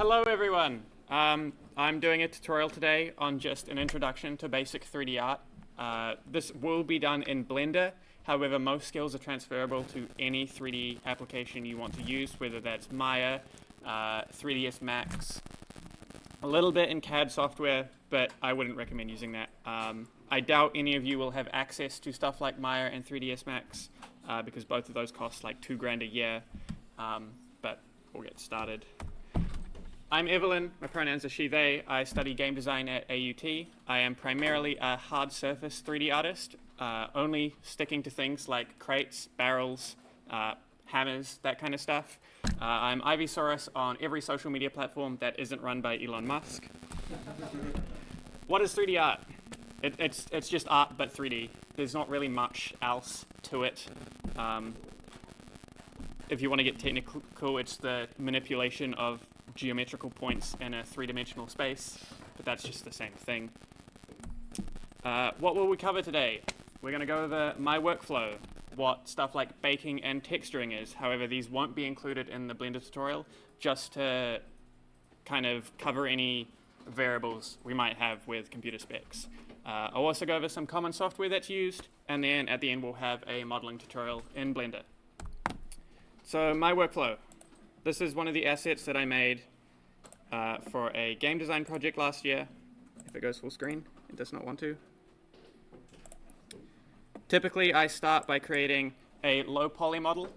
Hello everyone. I'm doing a tutorial today on just an introduction to basic 3D art. This will be done in Blender. However, most skills are transferable to any 3D application you want to use, whether that's Maya, 3ds Max, a little bit in CAD software, but I wouldn't recommend using that. I doubt any of you will have access to stuff like Maya and 3ds Max because both of those cost like $2,000 a year, but we'll get started. I'm Evelyn, my pronouns are she, they. I study game design at AUT. I am primarily a hard surface 3D artist, only sticking to things like crates, barrels, hammers, that kind of stuff. I'm Ivysaurus on every social media platform that isn't run by Elon Musk. What is 3D art? It's just art but 3D. There's not really much else to it. If you want to get technical, it's the manipulation of geometrical points in a three-dimensional space, but that's just the same thing. What will we cover today? We're going to go over my workflow, what stuff like baking and texturing is. However, these won't be included in the Blender tutorial, just to kind of cover any variables we might have with computer specs. I'll also go over some common software that's used, and then at the end we'll have a modeling tutorial in Blender. So my workflow. This is one of the assets that I made for a game design project last year. If it goes full screen, it does not want to. Typically, I start by creating a low poly model.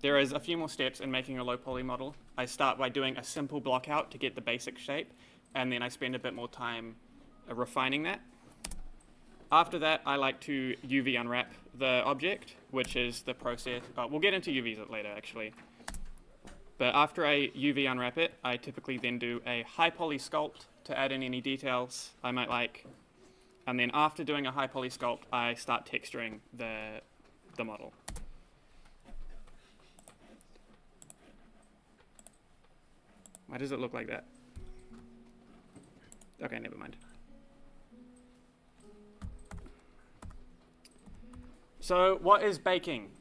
There is a few more steps in making a low poly model. I start by doing a simple block out to get the basic shape, and then I spend a bit more time refining that. After that, I like to UV unwrap the object, which is the process. We'll get into UVs later, actually. But after I UV unwrap it, I typically then do a high poly sculpt to add in any details I might like. And then after doing a high poly sculpt, I start texturing the model. Why does it look like that? Okay, never mind. So what is baking?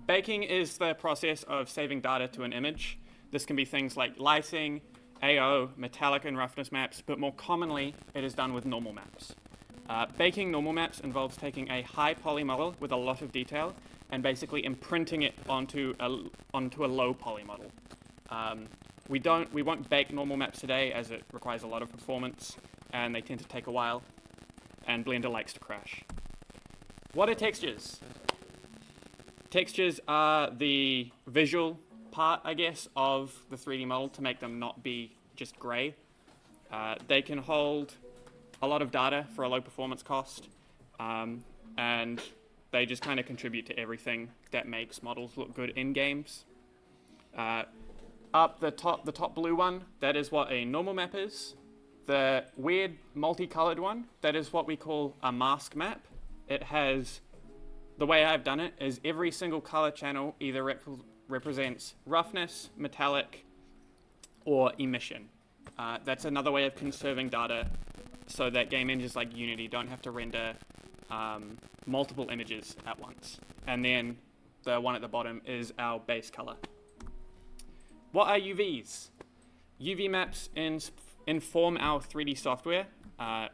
Baking is the process of saving data to an image. This can be things like lighting, AO, metallic and roughness maps, but more commonly it is done with normal maps. Baking normal maps involves taking a high poly model with a lot of detail and basically imprinting it onto a low poly model. We won't bake normal maps today as it requires a lot of performance and they tend to take a while, and Blender likes to crash. What are textures? Textures are the visual part, I guess, of the 3D model to make them not be just gray. They can hold a lot of data for a low performance cost, and they just kind of contribute to everything that makes models look good in games. Up the top blue one, that is what a normal map is. The weird multicolored one, that is what we call a mask map. It has, the way I've done it is every single color channel either represents roughness, metallic, or emission. That's another way of conserving data so that game engines like Unity don't have to render multiple images at once. And then the one at the bottom is our base color. What are UVs? UV maps inform our 3D software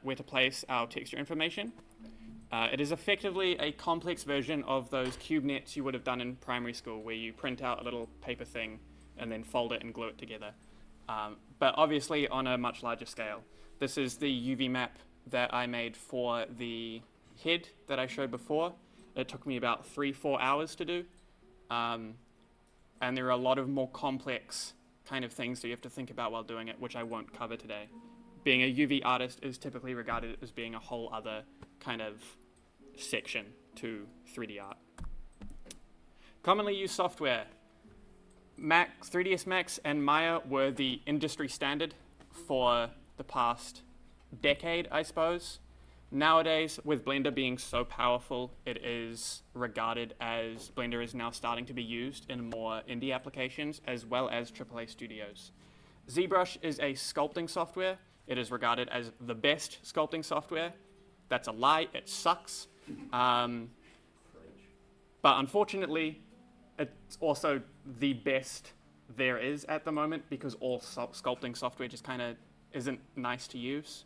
where to place our texture information. It is effectively a complex version of those cube nets you would have done in primary school where you print out a little paper thing and then fold it and glue it together. But obviously on a much larger scale. This is the UV map that I made for the head that I showed before. It took me about 3-4 hours to do. And there are a lot of more complex kind of things that you have to think about while doing it, which I won't cover today. Being a UV artist is typically regarded as being a whole other kind of section to 3D art. Commonly used software. 3ds Max and Maya were the industry standard for the past decade, I suppose. Nowadays, with Blender being so powerful, it is regarded as Blender is now starting to be used in more indie applications as well as AAA studios. ZBrush is a sculpting software. It is regarded as the best sculpting software. That's a lie, it sucks. But unfortunately, it's also the best there is at the moment, because all sculpting software just kind of isn't nice to use.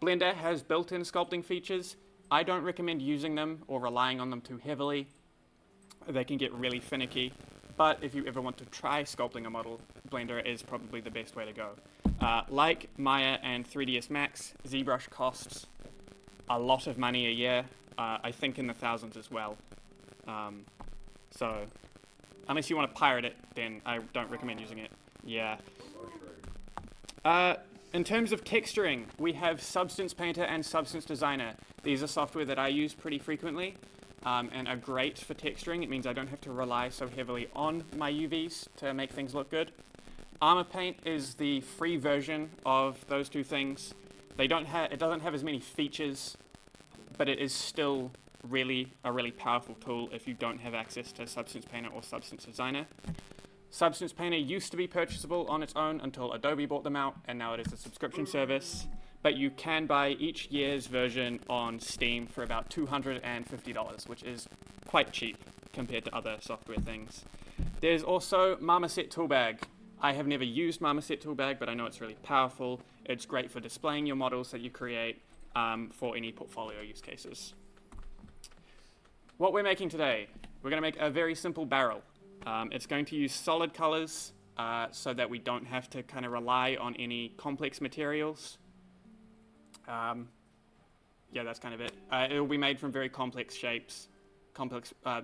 Blender has built-in sculpting features. I don't recommend using them or relying on them too heavily. They can get really finicky. But if you ever want to try sculpting a model, Blender is probably the best way to go. Like Maya and 3ds Max, ZBrush costs a lot of money a year, I think in the thousands as well. So unless you want to pirate it, then I don't recommend using it. Yeah. In terms of texturing, we have Substance Painter and Substance Designer. These are software that I use pretty frequently and are great for texturing. It means I don't have to rely so heavily on my UVs to make things look good. Armor Paint is the free version of those two things. It doesn't have as many features, but it is still a really powerful tool if you don't have access to Substance Painter or Substance Designer. Substance Painter used to be purchasable on its own until Adobe bought them out, and now it is a subscription service. But you can buy each year's version on Steam for about $250, which is quite cheap compared to other software things. There's also Marmoset Toolbag. I have never used Marmoset Toolbag, but I know it's really powerful. It's great for displaying your models that you create for any portfolio use cases. What we're making today, we're going to make a very simple barrel. It's going to use solid colors so that we don't have to kind of rely on any complex materials. Yeah, that's kind of it. It will be made from very complex shapes,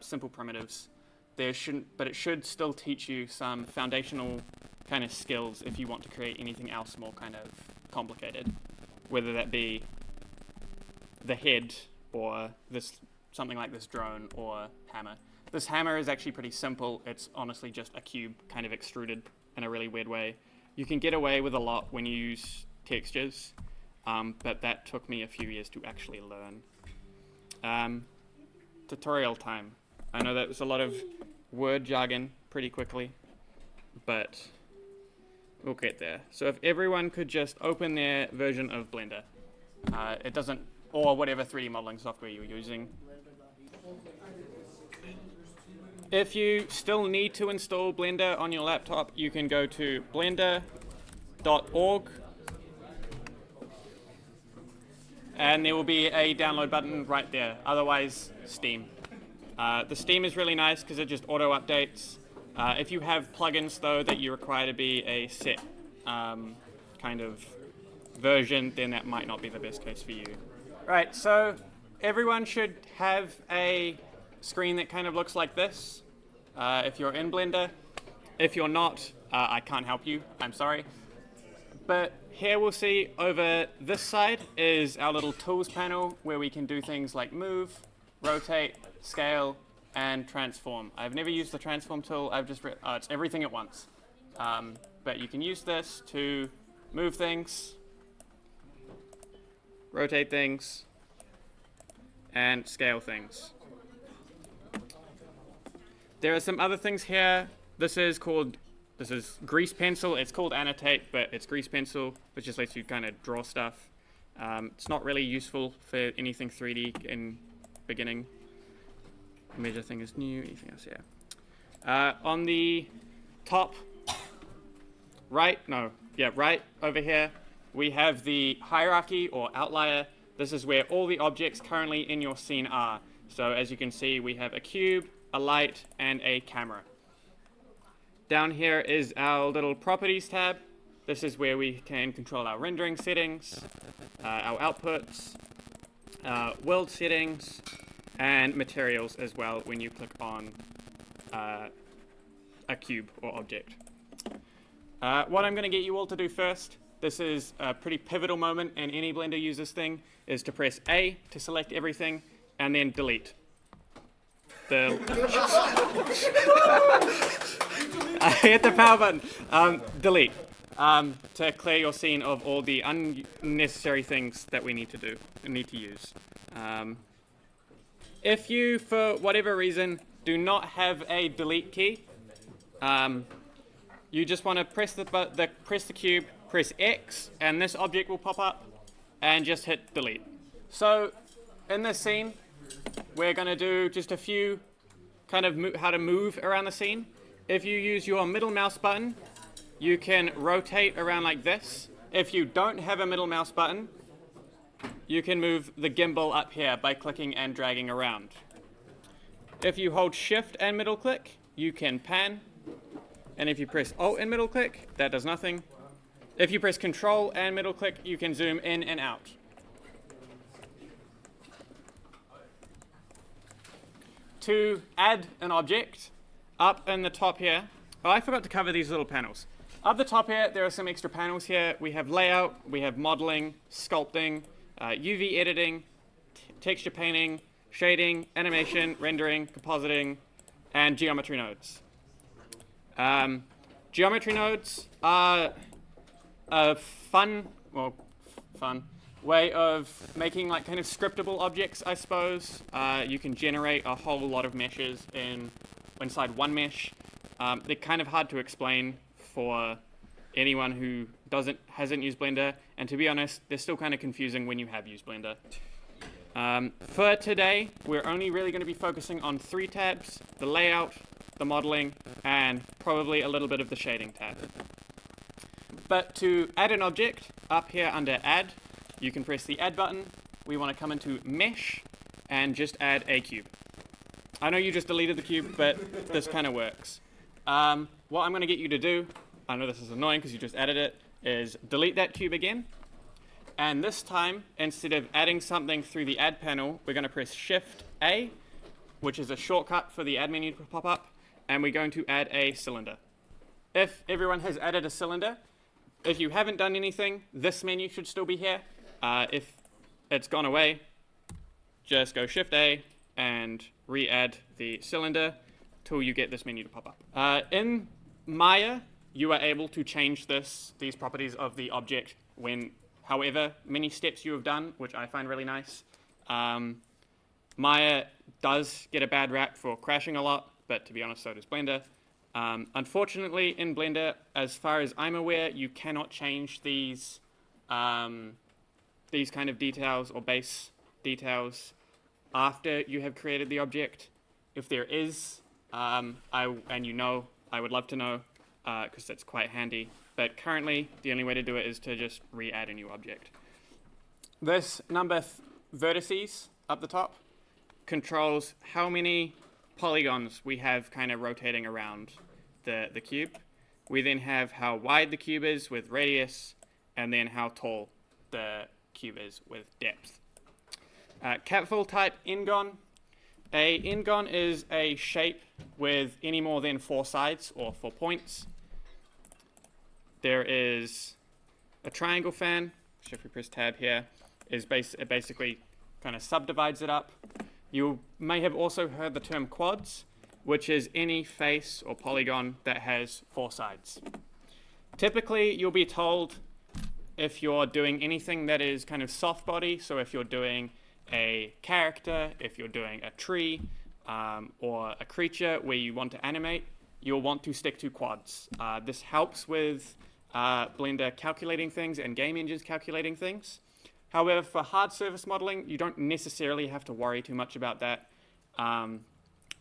simple primitives. But it should still teach you some foundational kind of skills if you want to create anything else more kind of complicated, whether that be the head or something like this drone or hammer. This hammer is actually pretty simple. It's honestly just a cube kind of extruded in a really weird way. You can get away with a lot when you use textures, but that took me a few years to actually learn. Tutorial time. I know that was a lot of word jargon pretty quickly, but we'll get there. So if everyone could just open their version of Blender, or whatever 3D modeling software you're using. If you still need to install Blender on your laptop, you can go to blender.org, and there will be a download button right there. Otherwise, Steam. The Steam is really nice because it just auto-updates. If you have plugins, though, that you require to be a set kind of version, then that might not be the best case for you. Right, so everyone should have a screen that kind of looks like this if you're in Blender. If you're not, I can't help you, I'm sorry. But here we'll see over this side is our little tools panel where we can do things like move, rotate, scale, and transform. I've never used the transform tool. I've just it's everything at once. But you can use this to move things, rotate things, and scale things. There are some other things here. This is grease pencil. It's called annotate, but it's grease pencil, which just lets you kind of draw stuff. It's not really useful for anything 3D in beginning. Measure thing is new. Anything else? Yeah. On the top right over here, we have the hierarchy or outlier. This is where all the objects currently in your scene are. So as you can see, we have a cube, a light, and a camera. Down here is our little properties tab. This is where we can control our rendering settings, our outputs, world settings, and materials as well when you click on a cube or object. What I'm going to get you all to do first, this is a pretty pivotal moment in any Blender user's thing, is to press A to select everything, and then delete. I hit the power button. Delete. To clear your scene of all the unnecessary things that we need to use. If you, for whatever reason, do not have a delete key, you just want to press the cube, press X, and this object will pop up, and just hit delete. So, in this scene, we're going to do just a few kind of how to move around the scene. If you use your middle mouse button, you can rotate around like this. If you don't have a middle mouse button, you can move the gimbal up here by clicking and dragging around. If you hold Shift and middle click, you can pan. And if you press Alt and middle click, that does nothing. If you press Control and middle click, you can zoom in and out. To add an object, up in the top here, oh, I forgot to cover these little panels. Up the top here, there are some extra panels here. We have layout, we have modeling, sculpting, UV editing, texture painting, shading, animation, rendering, compositing, and geometry nodes. Geometry nodes are a fun way of making like kind of scriptable objects, I suppose. You can generate a whole lot of meshes inside one mesh. They're kind of hard to explain for anyone who hasn't used Blender, and to be honest, they're still kind of confusing when you have used Blender. For today, we're only really going to be focusing on 3 tabs: the layout, the modeling, and probably a little bit of the shading tab. But to add an object, up here under Add, you can press the Add button. We want to come into Mesh and just add a cube. I know you just deleted the cube, but this kind of works. What I'm going to get you to do, I know this is annoying because you just added it, is delete that cube again. And this time, instead of adding something through the Add panel, we're going to press Shift A, which is a shortcut for the Add menu to pop up, and we're going to add a cylinder. If everyone has added a cylinder, if you haven't done anything, this menu should still be here. If it's gone away, just go Shift A and re-add the cylinder till you get this menu to pop up. In Maya, you are able to change these properties of the object however many steps you have done, which I find really nice. Maya does get a bad rap for crashing a lot, but to be honest, so does Blender. Unfortunately, in Blender, as far as I'm aware, you cannot change these kind of details or base details after you have created the object. If there is, I would love to know, because that's quite handy. But currently, the only way to do it is to just re-add a new object. This number vertices up the top controls how many polygons we have kind of rotating around the cube. We then have how wide the cube is with radius, and then how tall the cube is with depth. Capful type n-gon. A n-gon is a shape with any more than 4 sides or 4 points. There is a triangle fan, which if we press tab here, it basically kind of subdivides it up. You may have also heard the term quads, which is any face or polygon that has 4 sides. Typically, you'll be told if you're doing anything that is kind of soft body, so if you're doing a character, if you're doing a tree, or a creature where you want to animate, you'll want to stick to quads. This helps with Blender calculating things and game engines calculating things. However, for hard surface modeling, you don't necessarily have to worry too much about that,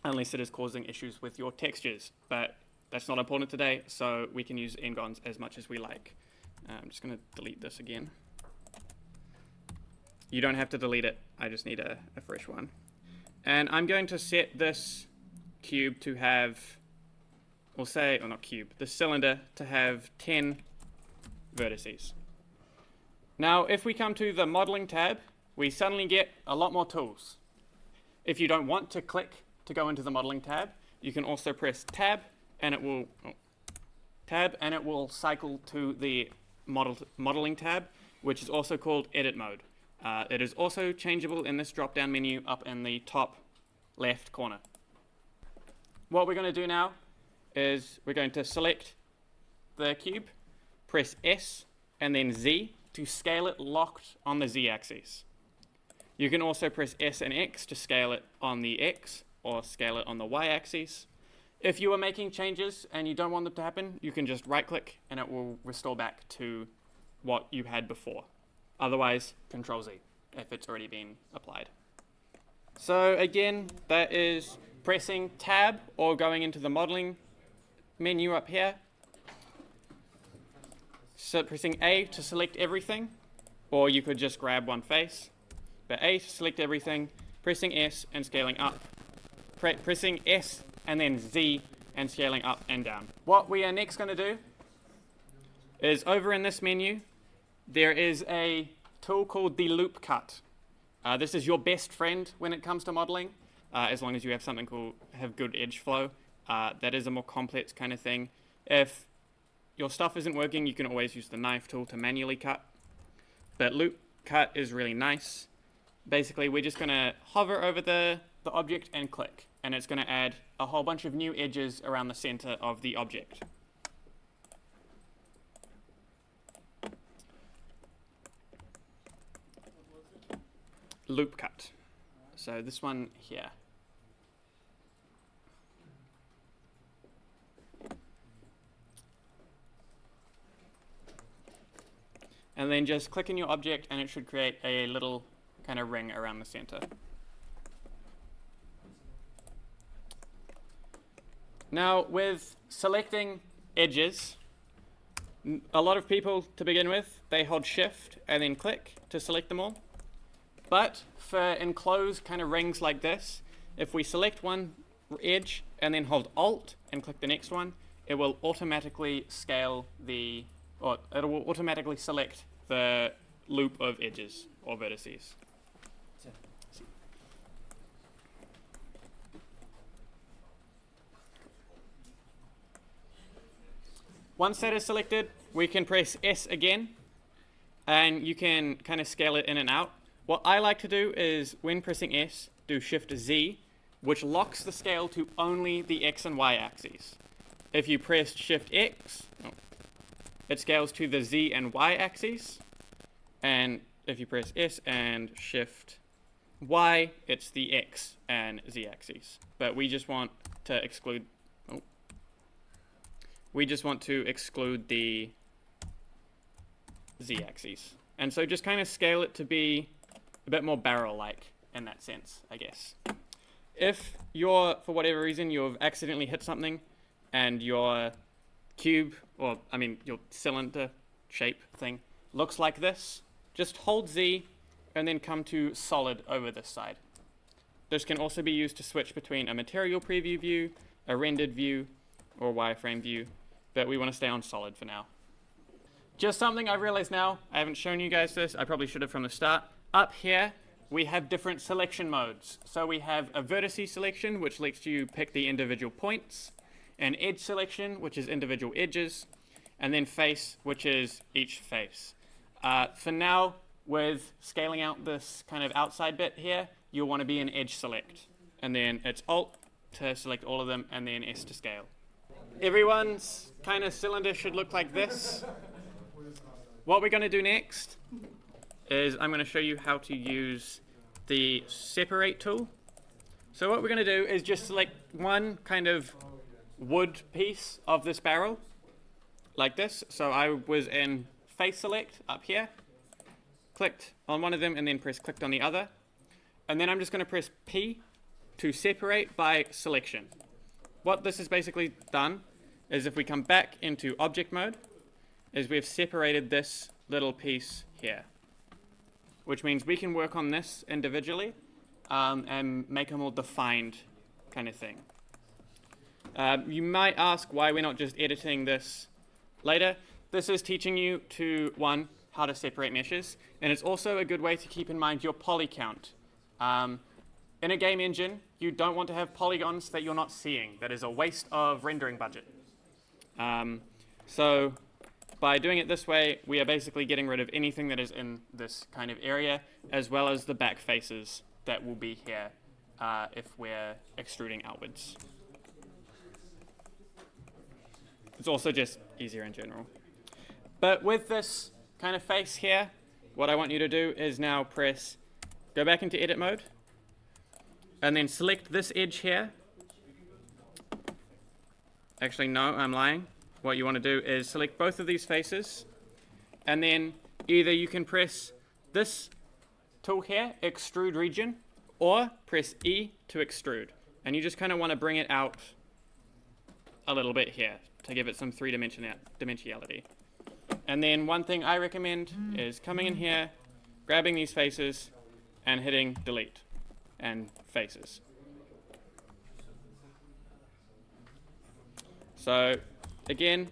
unless it is causing issues with your textures. But that's not important today, so we can use n-gons as much as we like. I'm just going to delete this again. You don't have to delete it. I just need a fresh one. And I'm going to set this cube to have, the cylinder to have 10 vertices. Now, if we come to the modeling tab, we suddenly get a lot more tools. If you don't want to click to go into the modeling tab, you can also press tab, and it will cycle to the modeling tab, which is also called edit mode. It is also changeable in this drop-down menu up in the top left corner. What we're going to do now is we're going to select the cube, press S and then Z to scale it locked on the Z axis. You can also press S and X to scale it on the X or scale it on the Y axis. If you are making changes and you don't want them to happen, you can just right click and it will restore back to what you had before. Otherwise, Control Z if it's already been applied. So again, that is pressing tab or going into the modeling menu up here, so pressing A to select everything, or you could just grab one face, but A to select everything, pressing S and scaling up, pressing S and then Z and scaling up and down. What we are next going to do is over in this menu, there is a tool called the loop cut. This is your best friend when it comes to modeling, as long as you have something called have good edge flow. That is a more complex kind of thing. If your stuff isn't working, you can always use the knife tool to manually cut. But loop cut is really nice. Basically, we're just going to hover over the object and click, and it's going to add a whole bunch of new edges around the center of the object. Loop cut. So this one here. And then just click in your object and it should create a little kind of ring around the center. Now with selecting edges, a lot of people to begin with, they hold shift and then click to select them all. But for enclosed kind of rings like this, if we select one edge and then hold Alt and click the next one, it will automatically scale the, or it will automatically select the loop of edges or vertices. Once that is selected, we can press S again, and you can kind of scale it in and out. What I like to do is, when pressing S, do Shift Z, which locks the scale to only the X and Y axes. If you press Shift X, it scales to the Z and Y axes. And if you press S and Shift Y, it's the X and Z axes. But we just want to exclude, the Z axes. And so just kind of scale it to be a bit more barrel-like in that sense, I guess. If for whatever reason, you've accidentally hit something and your cube, or your cylinder shape thing looks like this, just hold Z and then come to solid over this side. This can also be used to switch between a material preview view, a rendered view, or a wireframe view, but we want to stay on solid for now. Just something I realized now, I haven't shown you guys this, I probably should have from the start. Up here, we have different selection modes. So we have a vertice selection, which lets you pick the individual points, an edge selection, which is individual edges, and then face, which is each face. For now, with scaling out this kind of outside bit here, you'll want to be in edge select. And then it's Alt to select all of them, and then S to scale. Everyone's kind of cylinder should look like this. What we're going to do next is I'm going to show you how to use the separate tool. So what we're going to do is just select one kind of wood piece of this barrel, like this. So I was in face select up here, clicked on one of them and then clicked on the other. And then I'm just going to press P to separate by selection. What this has basically done is, if we come back into object mode, is we've separated this little piece here, which means we can work on this individually and make a more defined kind of thing. You might ask why we're not just editing this later. This is teaching you to, one, how to separate meshes, and it's also a good way to keep in mind your poly count. In a game engine, you don't want to have polygons that you're not seeing. That is a waste of rendering budget. So by doing it this way, we are basically getting rid of anything that is in this kind of area, as well as the back faces that will be here if we're extruding outwards. It's also just easier in general. But with this kind of face here, what I want you to do is now go back into edit mode, and then select this edge here. Actually, no, I'm lying. What you want to do is select both of these faces, and then either you can press this tool here, extrude region, or press E to extrude. And you just kind of want to bring it out a little bit here, to give it some dimensionality. And then one thing I recommend is coming in here, grabbing these faces, and hitting delete and faces. So again,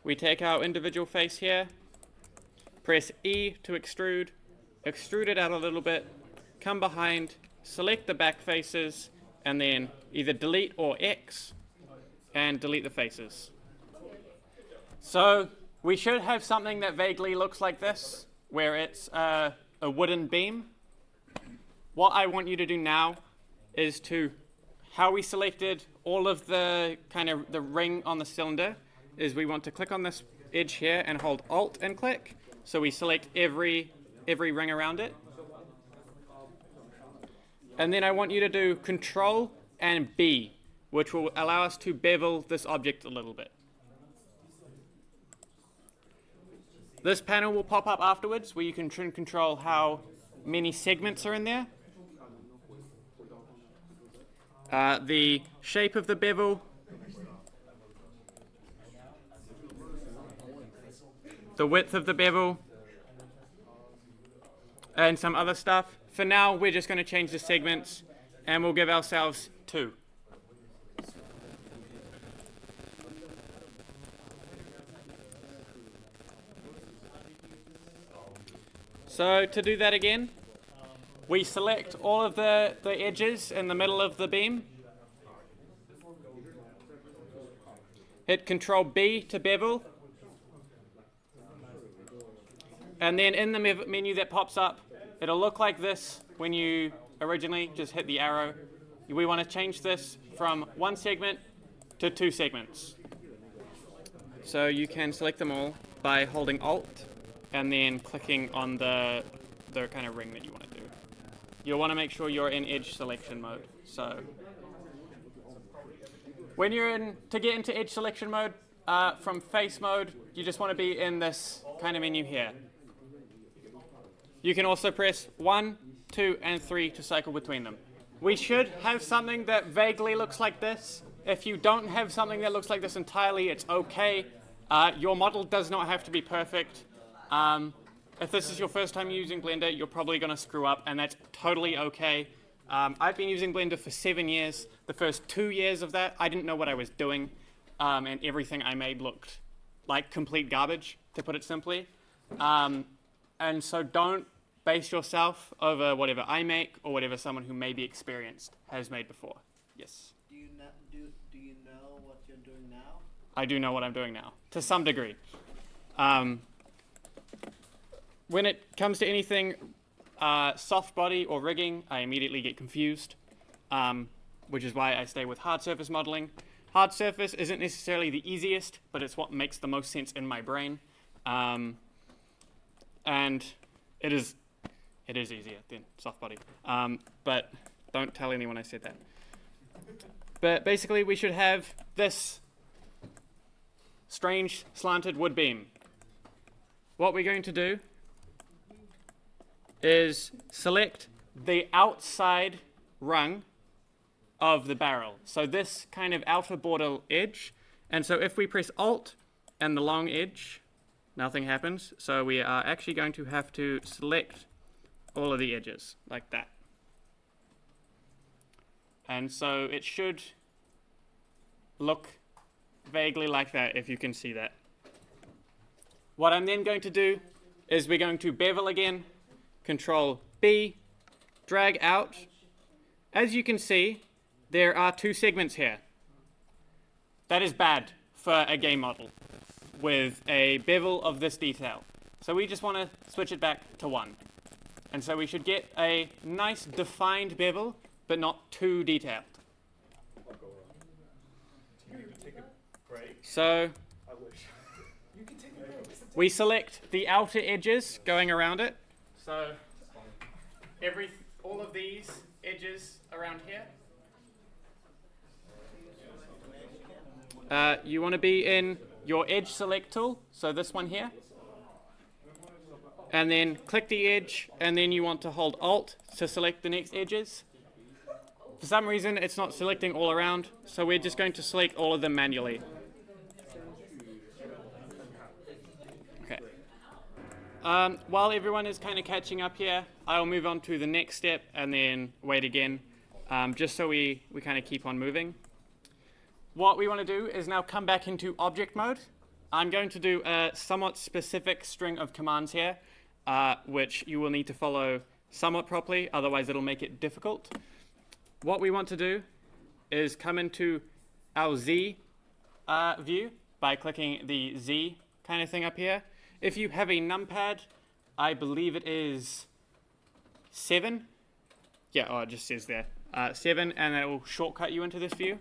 we take our individual face here, press E to extrude it out a little bit, come behind, select the back faces, and then either delete or X and delete the faces. So we should have something that vaguely looks like this, where it's a wooden beam. What I want you to do now is how we selected all of the the ring on the cylinder, is we want to click on this edge here and hold Alt and click. So we select every ring around it. And then I want you to do Control and B, which will allow us to bevel this object a little bit. This panel will pop up afterwards where you can control how many segments are in there. The shape of the bevel, the width of the bevel, and some other stuff. For now, we're just going to change the segments, and we'll give ourselves 2. So to do that again, we select all of the edges in the middle of the beam. Hit Control B to bevel. And then in the menu that pops up, it'll look like this when you originally just hit the arrow. We want to change this from 1 segment to 2 segments. So you can select them all by holding Alt and then clicking on the kind of ring that you want to do. You'll want to make sure you're in edge selection mode. So when you're to get into edge selection mode, from face mode, you just want to be in this kind of menu here. You can also press 1, 2, and 3 to cycle between them. We should have something that vaguely looks like this. If you don't have something that looks like this entirely, it's okay. Your model does not have to be perfect. If this is your first time using Blender, you're probably going to screw up, and that's totally okay. I've been using Blender for 7 years. The first 2 years of that, I didn't know what I was doing, and everything I made looked like complete garbage, to put it simply. And so don't base yourself over whatever I make or whatever someone who may be experienced has made before. Yes? Do you know what you're doing now? I do know what I'm doing now, to some degree. When it comes to anything soft body or rigging, I immediately get confused, which is why I stay with hard surface modeling. Hard surface isn't necessarily the easiest, but it's what makes the most sense in my brain. And it is easier than soft body. But don't tell anyone I said that. But basically, we should have this strange slanted wood beam. What we're going to do is select the outside rung of the barrel. So this kind of outer border edge. And so if we press Alt and the long edge, nothing happens. So we are actually going to have to select all of the edges like that. And so it should look vaguely like that, if you can see that. What I'm then going to do is we're going to bevel again, Control B, drag out. As you can see, there are 2 segments here. That is bad for a game model with a bevel of this detail. So we just want to switch it back to 1. And so we should get a nice defined bevel, but not too detailed. So we select the outer edges going around it. So all of these edges around here. You want to be in your edge select tool, so this one here. And then click the edge, and then you want to hold Alt to select the next edges. For some reason, it's not selecting all around, so we're just going to select all of them manually. While everyone is kind of catching up here, I'll move on to the next step and then wait again, just so we kind of keep on moving. What we want to do is now come back into object mode. I'm going to do a somewhat specific string of commands here, which you will need to follow somewhat properly, otherwise it'll make it difficult. What we want to do is come into our Z view by clicking the Z kind of thing up here. If you have a numpad, I believe it is 7. Yeah, oh, it just says there. 7, and it will shortcut you into this view.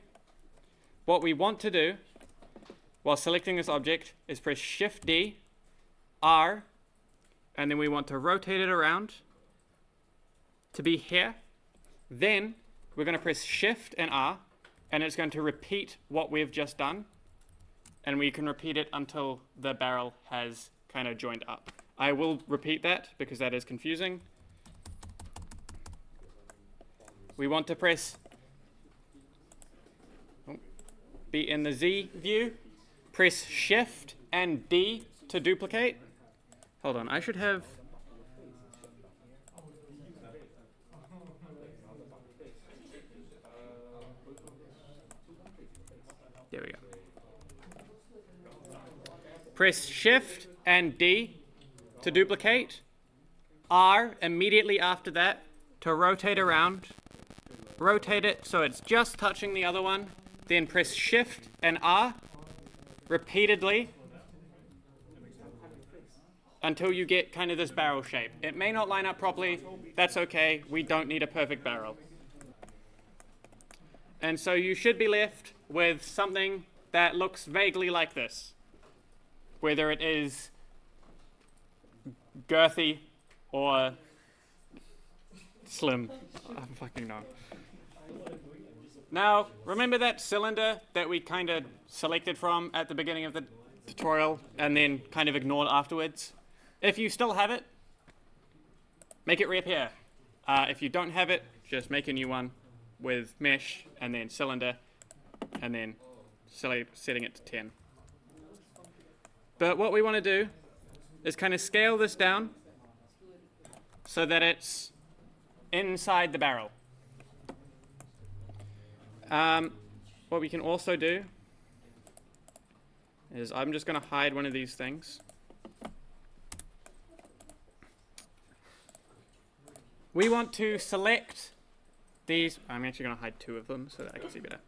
What we want to do while selecting this object is press Shift D, R, and then we want to rotate it around to be here. Then we're going to press Shift and R, and it's going to repeat what we've just done. And we can repeat it until the barrel has kind of joined up. I will repeat that because that is confusing. We want to be in the Z view, press Shift and D to duplicate. Hold on, I should have... There we go. Press Shift and D to duplicate. R immediately after that to rotate around. Rotate it so it's just touching the other one. Then press Shift and R repeatedly until you get kind of this barrel shape. It may not line up properly. That's okay. We don't need a perfect barrel. And so you should be left with something that looks vaguely like this. Whether it is girthy or slim. I don't fucking know. Now, remember that cylinder that we kind of selected from at the beginning of the tutorial and then kind of ignored afterwards? If you still have it, make it reappear. If you don't have it, just make a new one with mesh and then cylinder and then setting it to 10. But what we want to do is kind of scale this down so that it's inside the barrel. What we can also do is I'm just going to hide one of these things. We want to select these. I'm actually going to hide 2 of them so that I can see better.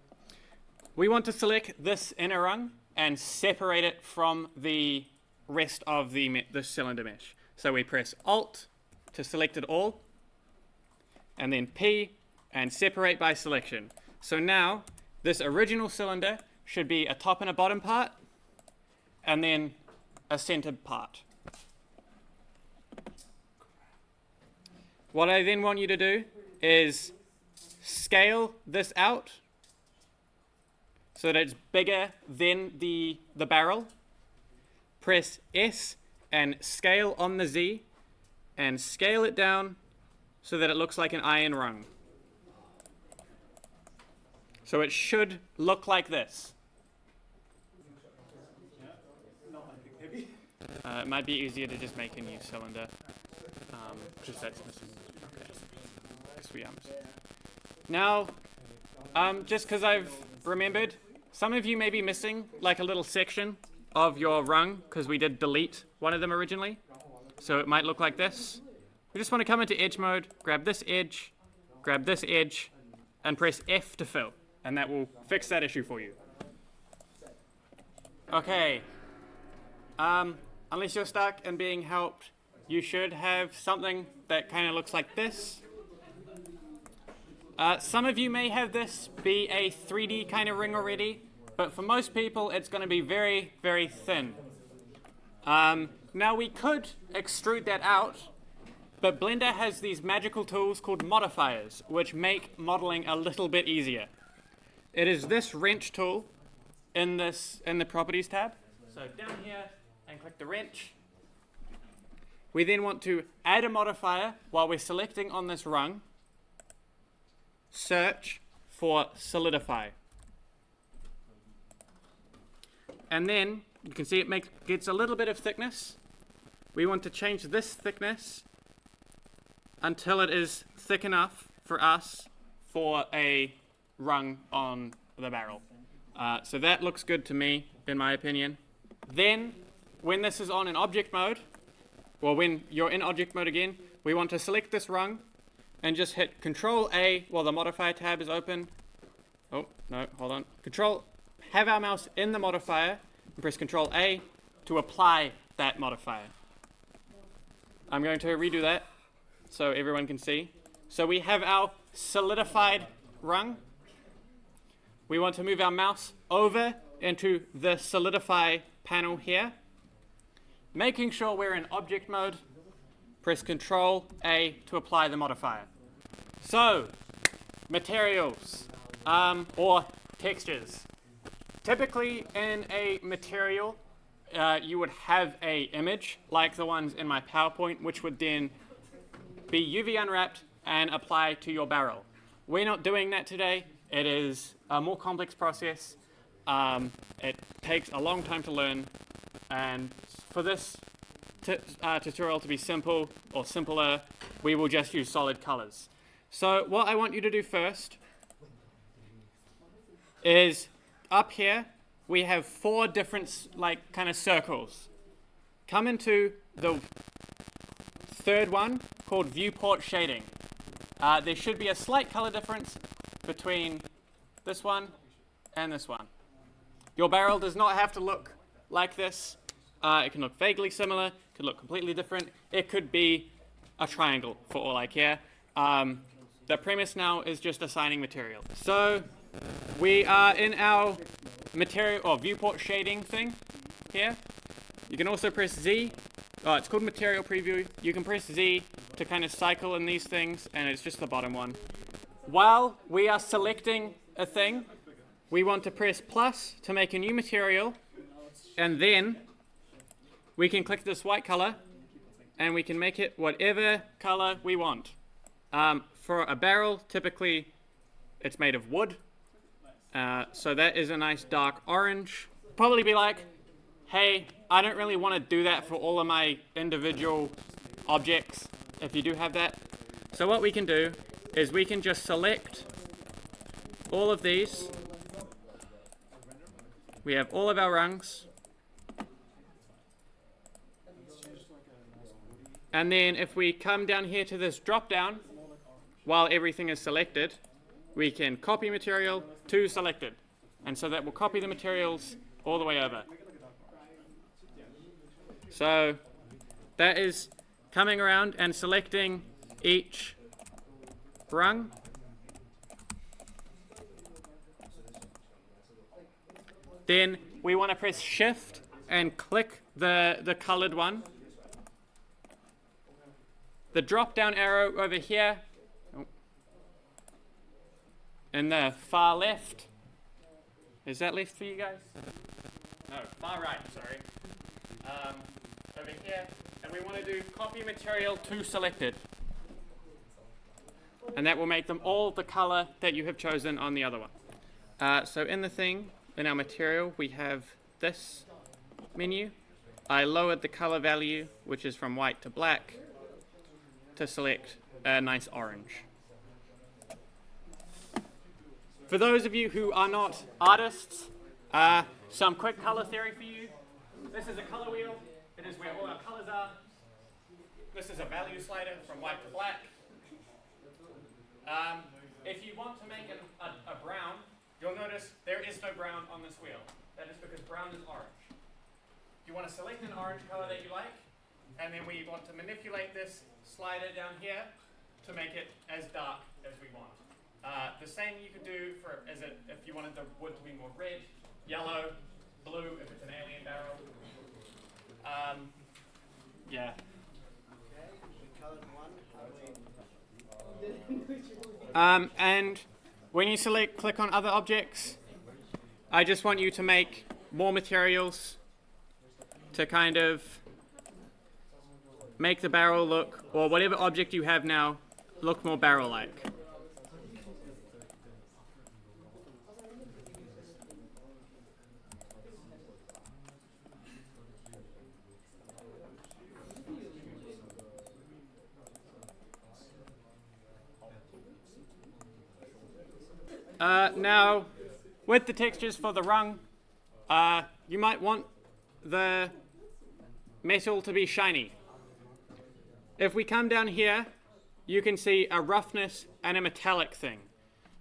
We want to select this inner rung and separate it from the rest of the cylinder mesh. So we press Alt to select it all, and then P and separate by selection. So now this original cylinder should be a top and a bottom part, and then a centered part. What I then want you to do is scale this out so that it's bigger than the barrel. Press S and scale on the Z and scale it down so that it looks like an iron rung. So it should look like this. It might be easier to just make a new cylinder. Just that's missing. Okay. Guess we are missing. Now, just because I've remembered, some of you may be missing like a little section of your rung because we did delete one of them originally. So it might look like this. We just want to come into edge mode, grab this edge, and press F to fill. And that will fix that issue for you. Okay. Unless you're stuck and being helped, you should have something that kind of looks like this. Some of you may have this be a 3D kind of ring already, but for most people it's going to be very, very thin. Now we could extrude that out, but Blender has these magical tools called modifiers, which make modeling a little bit easier. It is this wrench tool in the properties tab. So down here and click the wrench. We then want to add a modifier while we're selecting on this rung. Search for solidify. And then you can see it gets a little bit of thickness. we want to change this thickness until it is thick enough for us for a rung on the barrel. So that looks good to me, in my opinion. Then, when this is on in object mode, or when you're in object mode again, we want to select this rung and just hit Control A while the modifier tab is open. Oh, no, hold on. Have our mouse in the modifier and press Control A to apply that modifier. I'm going to redo that so everyone can see. So we have our solidified rung. We want to move our mouse over into the solidify panel here. Making sure we're in object mode, press Control A to apply the modifier. So, materials or textures. Typically in a material, you would have an image like the ones in my PowerPoint, which would then be UV unwrapped and apply to your barrel. We're not doing that today. It is a more complex process. It takes a long time to learn, and for this tutorial to be simple or simpler, we will just use solid colors. So what I want you to do first is up here we have 4 different kind of circles. Come into the third one called viewport shading. There should be a slight color difference between this one and this one. Your barrel does not have to look like this. It can look vaguely similar, it could look completely different. It could be a triangle for all I care. The premise now is just assigning material. So we are in our material or viewport shading thing here. You can also press Z. It's called material preview. You can press Z to kind of cycle in these things, and it's just the bottom one. While we are selecting a thing, we want to press plus to make a new material, and then we can click this white color and we can make it whatever color we want. For a barrel, typically it's made of wood, so that is a nice dark orange. Probably be like, hey, I don't really want to do that for all of my individual objects, if you do have that. So what we can do is we can just select all of these. We have all of our rungs. And then if we come down here to this drop down, while everything is selected, we can copy material to selected. And so that will copy the materials all the way over. So that is coming around and selecting each rung. Then we want to press Shift and click the colored one. The drop down arrow over here in the far left. Is that left for you guys? No, far right, sorry. Over here, and we want to do copy material to selected. And that will make them all the color that you have chosen on the other one. So in the thing, in our material, we have this menu. I lowered the color value, which is from white to black, to select a nice orange. For those of you who are not artists, some quick color theory for you. This is a color wheel. It is where all our colors are. This is a value slider from white to black. If you want to make a brown, you'll notice there is no brown on this wheel. That is because brown is orange. You want to select an orange color that you like, and then we want to manipulate this slider down here to make it as dark as we want. The same you could do if you wanted the wood to be more red, yellow, blue if it's an alien barrel. Yeah. And when you click on other objects, I just want you to make more materials to kind of make the barrel look, or whatever object you have now, look more barrel-like. Now, with the textures for the rung, you might want the metal to be shiny. If we come down here, you can see a roughness and a metallic thing.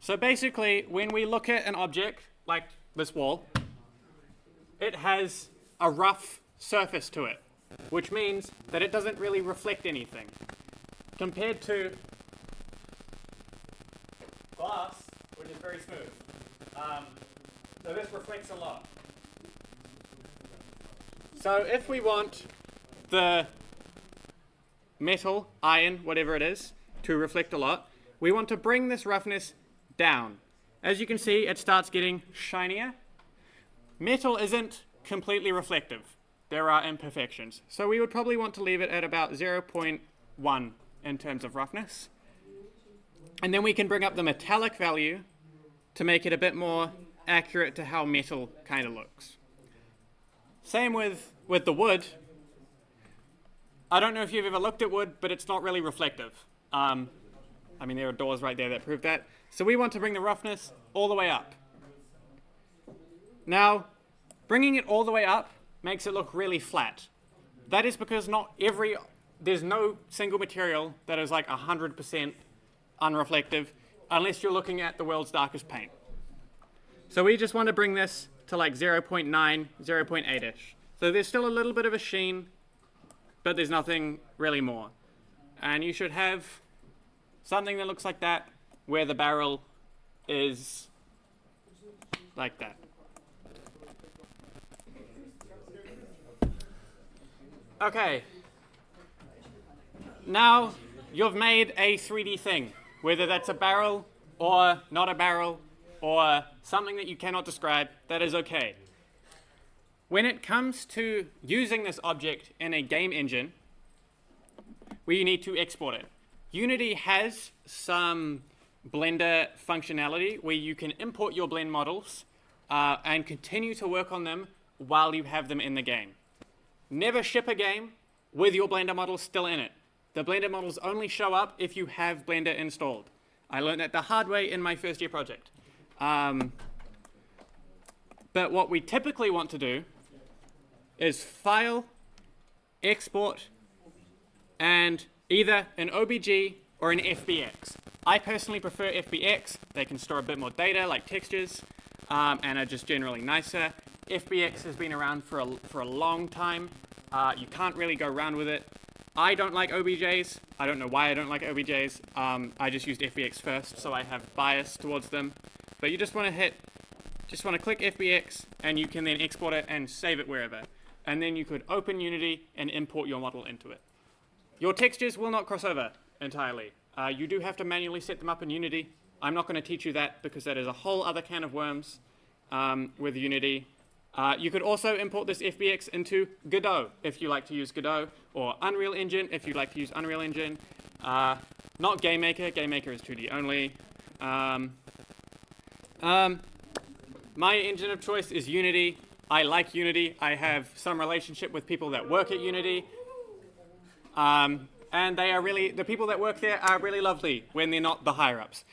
So basically, when we look at an object like this wall, it has a rough surface to it, which means that it doesn't really reflect anything. Compared to glass, which is very smooth. So this reflects a lot. So if we want the metal, iron, whatever it is, to reflect a lot, we want to bring this roughness down. As you can see, it starts getting shinier. Metal isn't completely reflective. There are imperfections. So we would probably want to leave it at about 0.1 in terms of roughness. And then we can bring up the metallic value to make it a bit more accurate to how metal kind of looks. Same with the wood. I don't know if you've ever looked at wood, but it's not really reflective. I mean, there are doors right there that prove that. So we want to bring the roughness all the way up. Now, bringing it all the way up makes it look really flat. That is because there's no single material that is like 100% unreflective unless you're looking at the world's darkest paint. So we just want to bring this to like 0.9, 0.8-ish. So there's still a little bit of a sheen, but there's nothing really more. And you should have something that looks like that, where the barrel is like that. Okay. Now you've made a 3D thing, whether that's a barrel or not a barrel or something that you cannot describe, that is okay. When it comes to using this object in a game engine, we need to export it. Unity has some Blender functionality where you can import your blend models and continue to work on them while you have them in the game. Never ship a game with your Blender models still in it. The Blender models only show up if you have Blender installed. I learned that the hard way in my first year project. But what we typically want to do is file, export, and either an OBG or an FBX. I personally prefer FBX. They can store a bit more data, like textures, and are just generally nicer. FBX has been around for a long time. You can't really go around with it. I don't like OBJs. I don't know why I don't like OBJs. I just used FBX first, so I have bias towards them. But you just want to click FBX, and you can then export it and save it wherever. And then you could open Unity and import your model into it. Your textures will not cross over entirely. You do have to manually set them up in Unity. I'm not going to teach you that because that is a whole other can of worms with Unity. You could also import this FBX into Godot if you like to use Godot, or Unreal Engine if you like to use Unreal Engine. Not GameMaker. GameMaker is 2D only. My engine of choice is Unity. I like Unity. I have some relationship with people that work at Unity. And the people that work there are really lovely when they're not the higher-ups.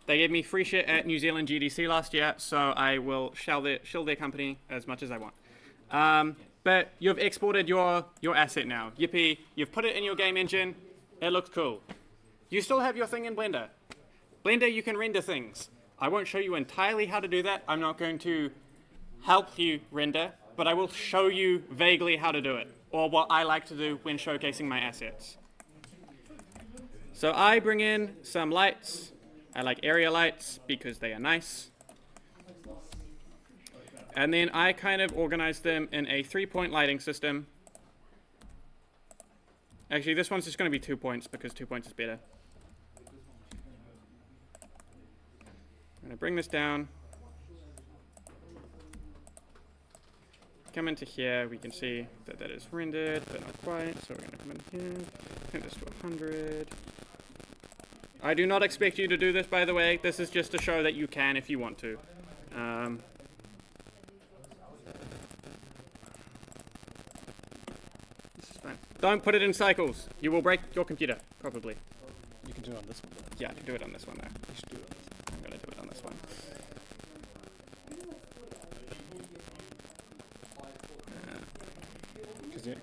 They gave me free shit at New Zealand GDC last year, so I will shill their company as much as I want. But you've exported your asset now. Yippee, you've put it in your game engine. It looks cool. You still have your thing in Blender. Blender, you can render things. I won't show you entirely how to do that. I'm not going to help you render, but I will show you vaguely how to do it, or what I like to do when showcasing my assets. So I bring in some lights. I like area lights because they are nice. And then I kind of organize them in a 3-point lighting system. Actually, this one's just going to be 2 points because 2 points is better. I'm going to bring this down. Come into here, we can see that that is rendered, but not quite, so we're going to come in here, turn this to 100. I do not expect you to do this, by the way. This is just to show that you can if you want to. This is fine. Don't put it in cycles. You will break your computer, probably. You can do it on this one. Yeah, I can do it on this one, though. You should do it on this one. I'm going to do it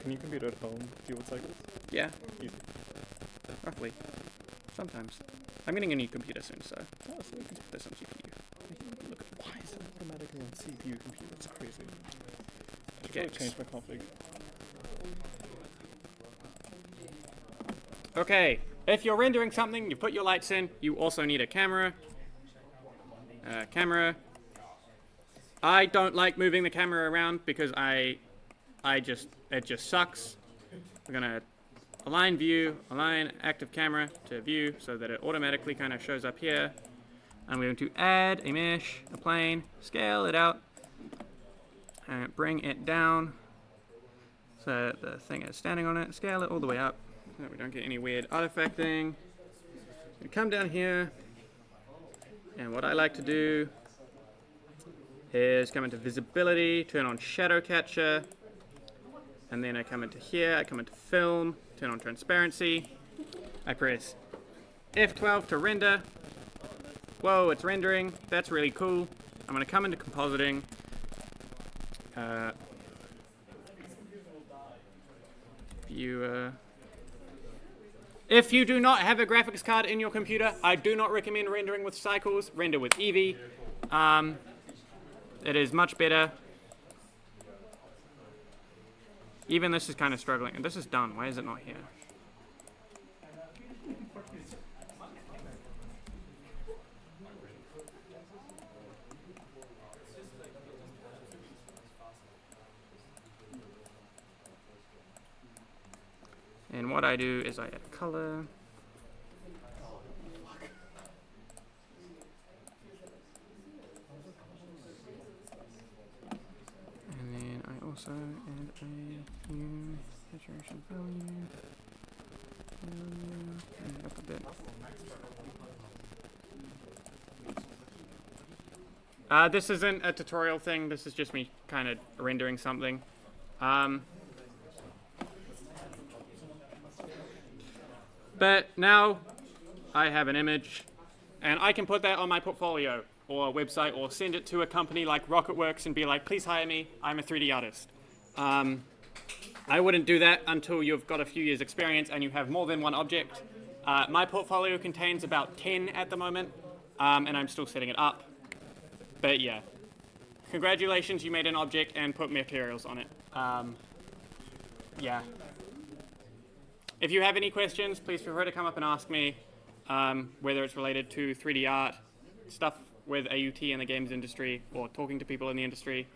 Can you compute at home deal with cycles? Yeah, Easy. roughly. Sometimes. I'm getting a new computer soon, so Oh, so you can there's some CPU. look at why is it automatically on CPU compute? That's crazy. I should Okay. probably change my config. Okay, if you're rendering something, you put your lights in, you also need a camera. I don't like moving the camera around because it just sucks. We're gonna align view, align active camera to view so that it automatically kind of shows up here. I'm going to add a mesh, a plane, scale it out, and bring it down so the thing is standing on it, scale it all the way up so that we don't get any weird artifacting. We come down here, and what I like to do is come into visibility, turn on shadow catcher, and then I come into here, I come into film, turn on transparency, I press F12 to render. Whoa, it's rendering, that's really cool. I'm going to come into compositing, viewer. If you do not have a graphics card in your computer, I do not recommend rendering with cycles. Render with Eevee. It is much better. Even this is kind of struggling. And this is done. Why is it not here? And what I do is I add color. And then I also add a new saturation value. And it up a bit. This isn't a tutorial thing. This is just me kind of rendering something. But now I have an image, and I can put that on my portfolio or website or send it to a company like Rocketworks and be like, please hire me, I'm a 3D artist. I wouldn't do that until you've got a few years experience and you have more than one object. My portfolio contains about 10 at the moment, and I'm still setting it up. But yeah, congratulations, you made an object and put materials on it. Yeah. If you have any questions, please feel free to come up and ask me, whether it's related to 3D art, stuff with AUT in the games industry, or talking to people in the industry.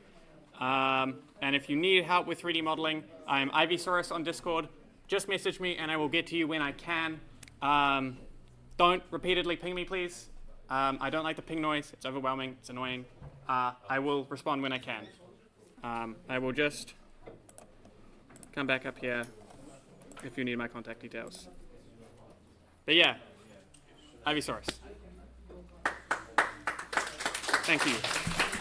And if you need help with 3D modeling, I'm Ivysaurus on Discord. Just message me and I will get to you when I can. Don't repeatedly ping me, please. I don't like the ping noise. It's overwhelming. It's annoying. I will respond when I can. I will just come back up here if you need my contact details. But yeah, Ivysaurus. Thank you.